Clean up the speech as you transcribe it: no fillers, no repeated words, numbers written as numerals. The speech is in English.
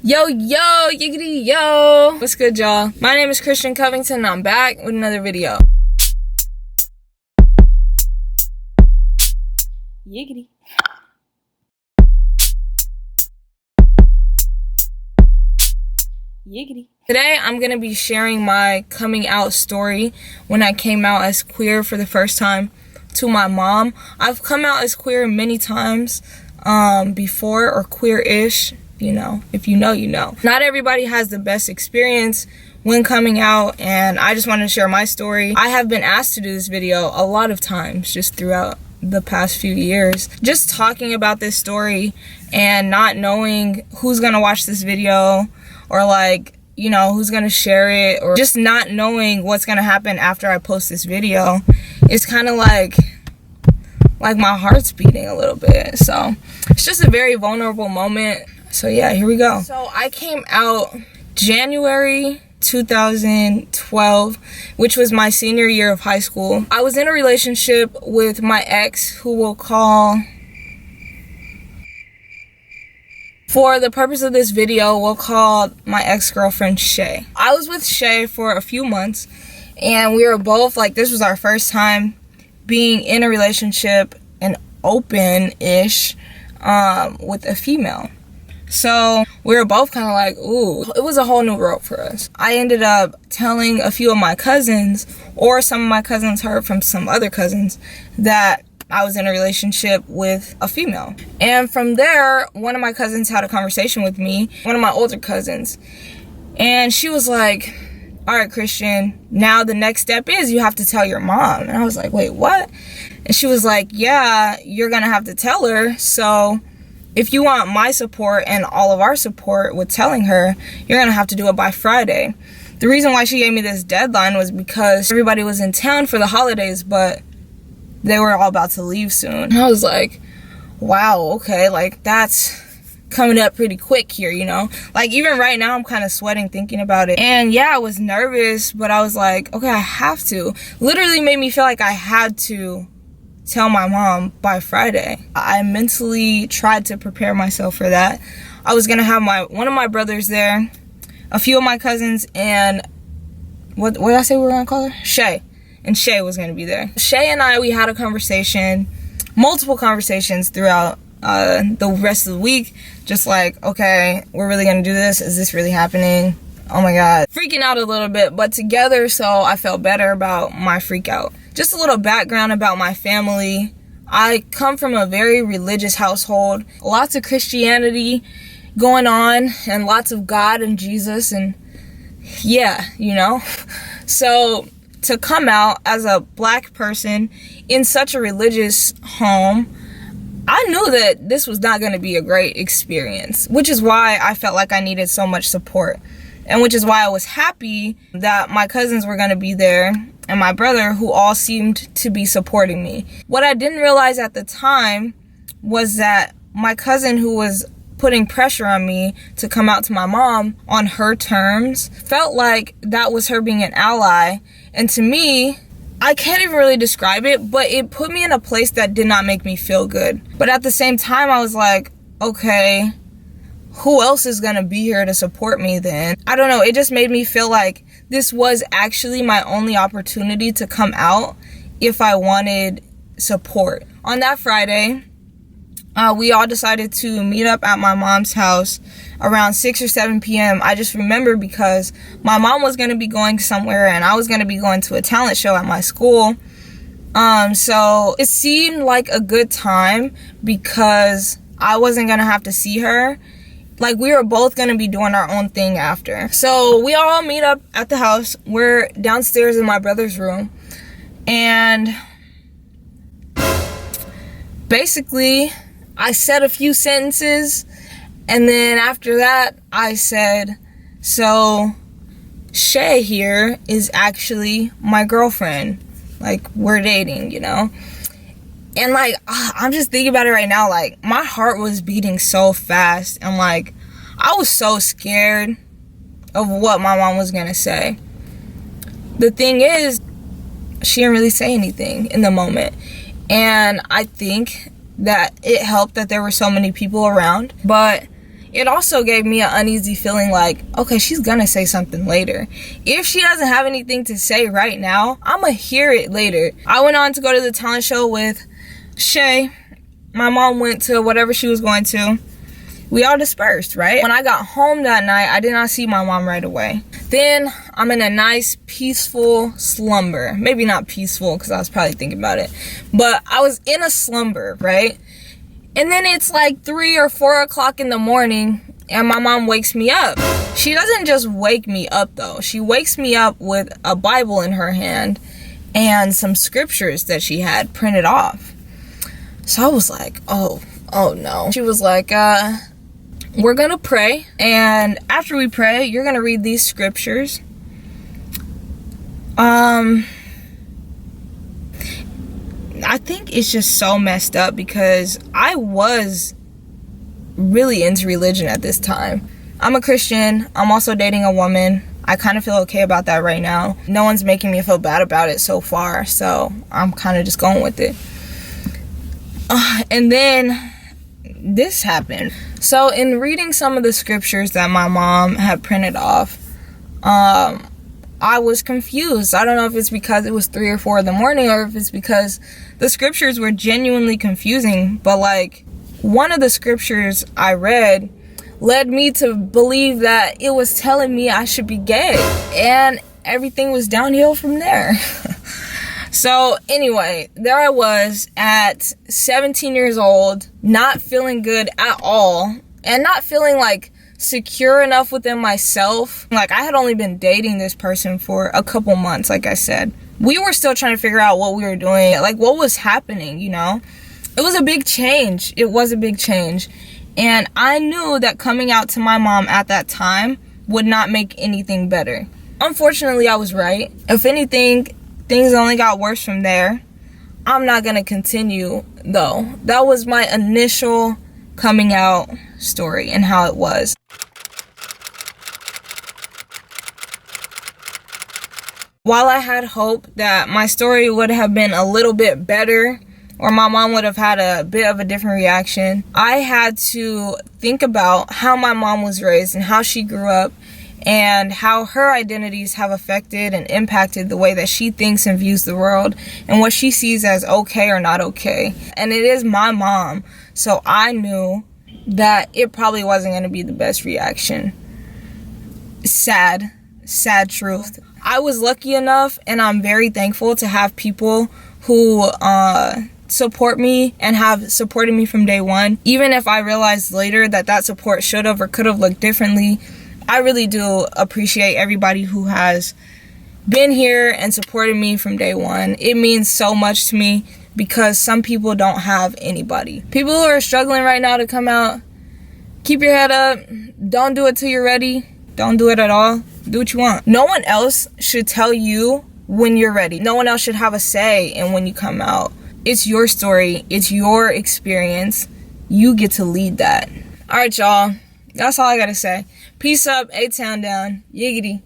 Yo, yiggity, yo. What's good, y'all? My name is Christian Covington, and I'm back with another video. Yiggity. Yiggity. Today, I'm going to be sharing my coming out story when I came out as queer for the first time to my mom. I've come out as queer many times before, or queer-ish. You know, if you know, you know. Not everybody has the best experience when coming out, and I just wanted to share my story. I have been asked to do this video a lot of times just throughout the past few years. Just talking about this story and not knowing who's gonna watch this video, or like, you know, who's gonna share it, or just not knowing what's gonna happen after I post this video. It's kind of like my heart's beating a little bit. So it's just a very vulnerable moment. So yeah, here we go. So I came out January 2012, which was my senior year of high school. I was in a relationship with my ex, who we'll call, for the purpose of this video, we'll call my ex-girlfriend Shay. I was with Shay for a few months, and we were both like, this was our first time being in a relationship and open-ish with a female. So we were both kind of like, ooh, it was a whole new world for us. I ended up telling a few of my cousins, or some of my cousins heard from some other cousins, that I was in a relationship with a female. And from there, one of my cousins had a conversation with me, one of my older cousins. And she was like, all right, Christian, now the next step is you have to tell your mom. And I was like, wait, what? And she was like, yeah, you're gonna have to tell her. So if you want my support and all of our support with telling her, you're gonna have to do it by Friday. The reason why she gave me this deadline was because everybody was in town for the holidays, but they were all about to leave soon. And I was like, wow, okay, like that's coming up pretty quick here, you know? Like even right now, I'm kind of sweating thinking about it. And yeah, I was nervous, but I was like, okay, I have to. Literally made me feel like I had to tell my mom by Friday. I mentally tried to prepare myself for that. I was gonna have one of my brothers there, a few of my cousins, and what did I say we were gonna call her? Shay. And Shay was gonna be there. Shay and I, we had a conversation, multiple conversations throughout the rest of the week, just like, okay, we're really gonna do this? Is this really happening? Oh my God. Freaking out a little bit, but together, so I felt better about my freak out. Just a little background about my family. I come from a very religious household, lots of Christianity going on, and lots of God and Jesus, and yeah, you know. So to come out as a black person in such a religious home, I knew that this was not going to be a great experience, which is why I felt like I needed so much support. And which is why I was happy that my cousins were going to be there, and my brother, who all seemed to be supporting me. What I didn't realize at the time was that my cousin, who was putting pressure on me to come out to my mom on her terms, felt like that was her being an ally. And to me, I can't even really describe it, but it put me in a place that did not make me feel good. But at the same time, I was like, okay, who else is gonna be here to support me then? I don't know, it just made me feel like this was actually my only opportunity to come out if I wanted support. On that Friday, we all decided to meet up at my mom's house around 6 or 7 p.m. I just remember because my mom was gonna be going somewhere and I was gonna be going to a talent show at my school. So it seemed like a good time because I wasn't gonna have to see her. Like, we were both gonna be doing our own thing after. So we all meet up at the house. We're downstairs in my brother's room. And basically, I said a few sentences. And then after that, I said, so Shay here is actually my girlfriend. Like, we're dating, you know? And like, I'm just thinking about it right now, like, my heart was beating so fast, and like, I was so scared of what my mom was gonna say. The thing is, she didn't really say anything in the moment. And I think that it helped that there were so many people around. But it also gave me an uneasy feeling like, okay, she's gonna say something later. If she doesn't have anything to say right now, I'ma hear it later. I went on to go to the talent show with Shay. My mom went to whatever she was going to. We all dispersed, right? When I got home that night, I did not see my mom right away. Then I'm in a nice, peaceful slumber. Maybe not peaceful, because I was probably thinking about it. But I was in a slumber, right? And then it's like 3 or 4 o'clock in the morning, and my mom wakes me up. She doesn't just wake me up, though. She wakes me up with a Bible in her hand and some scriptures that she had printed off. So I was like, oh no. She was like, we're gonna pray, and after we pray, you're gonna read these scriptures. I think it's just so messed up because I was really into religion at this time. I'm a Christian. I'm also dating a woman. I kind of feel okay about that right now. No one's making me feel bad about it so far, so I'm kind of just going with it. And then this happened. So in reading some of the scriptures that my mom had printed off, I was confused. I don't know if it's because it was 3 or 4 in the morning, or if it's because the scriptures were genuinely confusing. But like, one of the scriptures I read led me to believe that it was telling me I should be gay, and everything was downhill from there. So anyway, there I was at 17 years old, not feeling good at all, and not feeling like secure enough within myself. Like, I had only been dating this person for a couple months, like I said. We were still trying to figure out what we were doing, like what was happening, you know? It was a big change. It was a big change. And I knew that coming out to my mom at that time would not make anything better. Unfortunately, I was right. If anything, things only got worse from there. I'm not gonna continue though. That was my initial coming out story and how it was. While I had hope that my story would have been a little bit better, or my mom would have had a bit of a different reaction, I had to think about how my mom was raised and how she grew up, and how her identities have affected and impacted the way that she thinks and views the world, and what she sees as okay or not okay. And it is my mom, so I knew that it probably wasn't going to be the best reaction. Sad truth. I was lucky enough, and I'm very thankful to have people who support me and have supported me from day one. Even if I realized later that that support should have or could have looked differently, I really do appreciate everybody who has been here and supported me from day one. It means so much to me because some people don't have anybody. People who are struggling right now to come out, keep your head up. Don't do it till you're ready. Don't do it at all. Do what you want. No one else should tell you when you're ready. No one else should have a say in when you come out. It's your story. It's your experience. You get to lead that. All right, y'all. That's all I gotta say. Peace up, A-Town down. Yiggity.